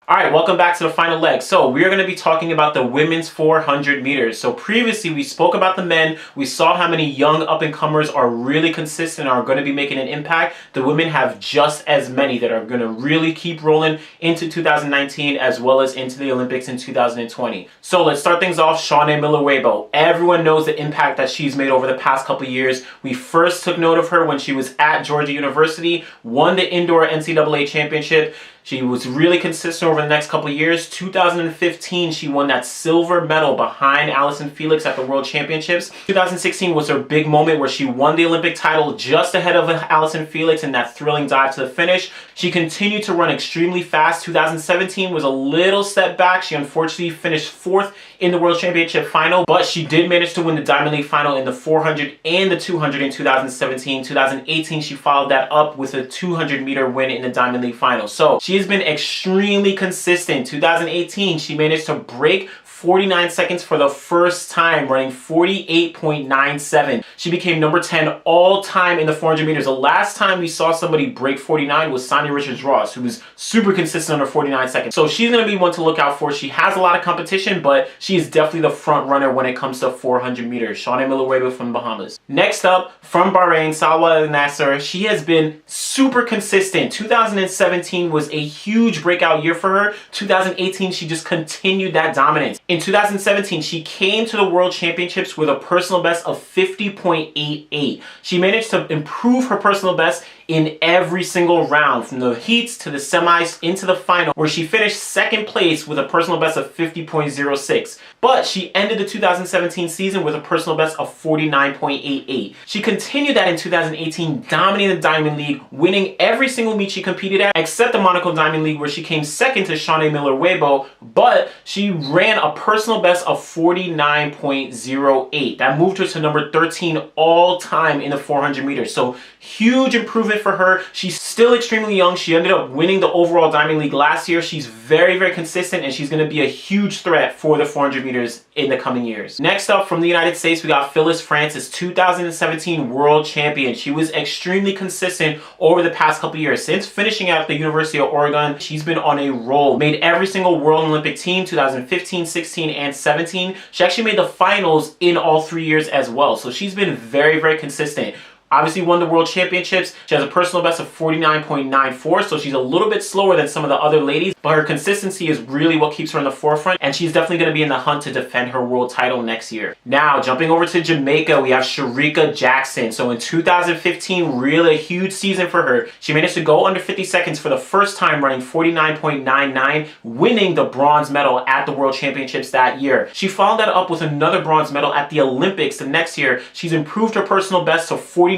Alright, welcome back to the final leg. So we're going to be talking about the women's 400 meters. So previously we spoke about the men. We saw how many young up-and-comers are really consistent and are going to be making an impact. The women have just as many that are going to really keep rolling into 2019 as well as into the Olympics in 2020. So let's start things off. Shaunae Weibo. Everyone knows the impact that she's made over the past couple years. We first took note of her when she was at Georgia University, won the indoor NCAA championship. She was really consistent over the next couple of years. 2015, she won that silver medal behind Allyson Felix at the World Championships. 2016 was her big moment where she won the Olympic title just ahead of Allyson Felix in that thrilling dive to the finish. She continued to run extremely fast. 2017 was a little step back. She unfortunately finished 4th in the World Championship final, but she did manage to win the Diamond League final in the 400 and the 200 in 2017. 2018, she followed that up with a 200-meter win in the Diamond League final. So she has been extremely consistent. 2018, she managed to break 49 seconds for the first time, running 48.97. She became number 10 all time in the 400 meters. The last time we saw somebody break 49 was Sonia Richards-Ross, who was super consistent under 49 seconds. So she's going to be one to look out for. She has a lot of competition, but she is definitely the front runner when it comes to 400 meters. Shaunae Weibo from the Bahamas. Next up, from Bahrain, Sawa Nasser. She has been super consistent. 2017 was a huge breakout year for her. 2018, she just continued that dominance. In 2017, she came to the World Championships with a personal best of 50.88. She managed to improve her personal best in every single round, from the heats to the semis into the final, where she finished second place with a personal best of 50.06. But she ended the 2017 season with a personal best of 49.88. She continued that in 2018, dominating the Diamond League, winning every single meet she competed at, except the Monaco Diamond League, where she came second to Shaunae Weibo, but she ran a personal best of 49.08. That moved her to number 13 all time in the 400 meters. So huge improvement for her. She's still extremely young. She ended up winning the overall Diamond League last year. She's very, very consistent, and she's going to be a huge threat for the 400 meters in the coming years. Next up, from the United States, we got Phyllis Francis, 2017 world champion. She was extremely consistent over the past couple years. Since finishing at the University of Oregon, she's been on a roll. Made every single World Olympic team, 2015, 16, and 17. She actually made the finals in all 3 years as well. So she's been very, very consistent. Obviously won the World Championships. She has a personal best of 49.94, so she's a little bit slower than some of the other ladies, but her consistency is really what keeps her in the forefront, and she's definitely going to be in the hunt to defend her world title next year. Now, jumping over to Jamaica, we have Sharika Jackson. So in 2015, really a huge season for her. She managed to go under 50 seconds for the first time, running 49.99, winning the bronze medal at the World Championships that year. She followed that up with another bronze medal at the Olympics the next year. She's improved her personal best to 49.83,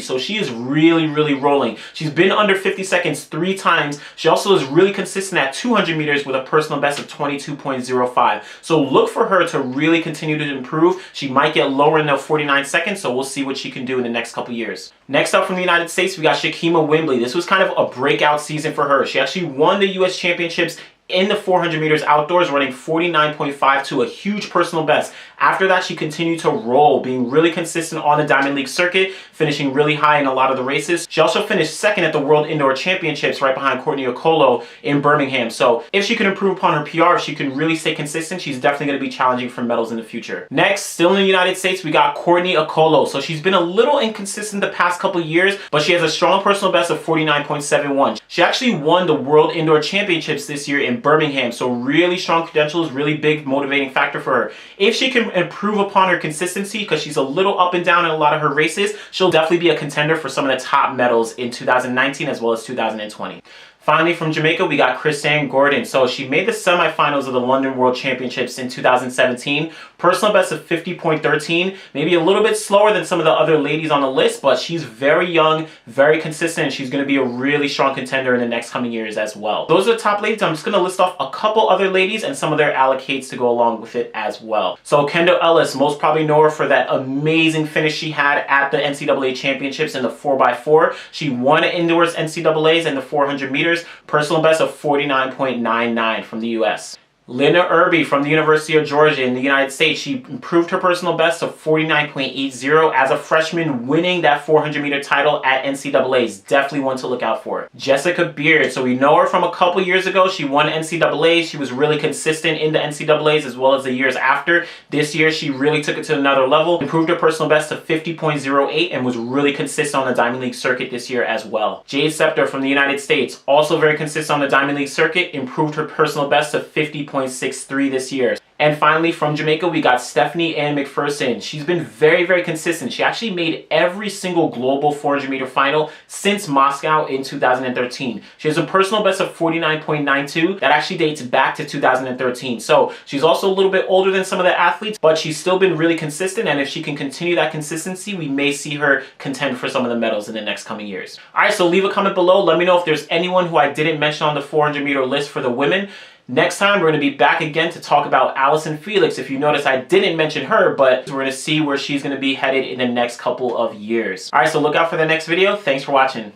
so she is really, really rolling. She's been under 50 seconds 3 times. She also is really consistent at 200 meters with a personal best of 22.05. So look for her to really continue to improve. She might get lower in the 49 seconds, so we'll see what she can do in the next couple years. Next up from the United States, we got Shakima Whibley. This was kind of a breakout season for her. She actually won the US Championships in the 400 meters outdoors, running 49.52, a huge personal best. After that, she continued to roll, being really consistent on the Diamond League circuit, finishing really high in a lot of the races. She also finished second at the World Indoor Championships right behind Courtney Okolo in Birmingham. So if she can improve upon her PR, if she can really stay consistent, she's definitely going to be challenging for medals in the future. Next, still in the United States, we got Courtney Okolo. So she's been a little inconsistent the past couple years, but she has a strong personal best of 49.71. She actually won the World Indoor Championships this year in Birmingham, so really strong credentials, really big motivating factor for her. If she can improve upon her consistency, because she's a little up and down in a lot of her races, she'll definitely be a contender for some of the top medals in 2019 as well as 2020. Finally, from Jamaica, we got Chrisanne Gordon. So she made the semifinals of the London World Championships in 2017. Personal best of 50.13. Maybe a little bit slower than some of the other ladies on the list, but she's very young, very consistent, and she's going to be a really strong contender in the next coming years as well. Those are the top ladies. I'm just going to list off a couple other ladies and some of their allocates to go along with it as well. So Kendall Ellis, most probably know her for that amazing finish she had at the NCAA Championships in the 4x4. She won indoors NCAAs in the 400 meters. Personal best of 49.99 from the US. Linda Irby from the University of Georgia in the United States, she improved her personal best to 49.80 as a freshman, winning that 400-meter title at NCAA's. Definitely one to look out for. Jessica Beard, so we know her from a couple years ago. She won NCAA's. She was really consistent in the NCAA's as well as the years after. This year, she really took it to another level, improved her personal best to 50.08 and was really consistent on the Diamond League circuit this year as well. Jade Scepter from the United States, also very consistent on the Diamond League circuit, improved her personal best to 50.63 this year. And finally, from Jamaica, we got Stephanie Ann McPherson. She's been very, very consistent. She actually made every single global 400-meter final since Moscow in 2013. She has a personal best of 49.92. That actually dates back to 2013. So she's also a little bit older than some of the athletes, but she's still been really consistent. And if she can continue that consistency, we may see her contend for some of the medals in the next coming years. All right, so leave a comment below. Let me know if there's anyone who I didn't mention on the 400-meter list for the women. Next time, we're going to be back again to talk about Allison Felix. If you notice, I didn't mention her, but we're going to see where she's going to be headed in the next couple of years. All right, so look out for the next video. Thanks for watching.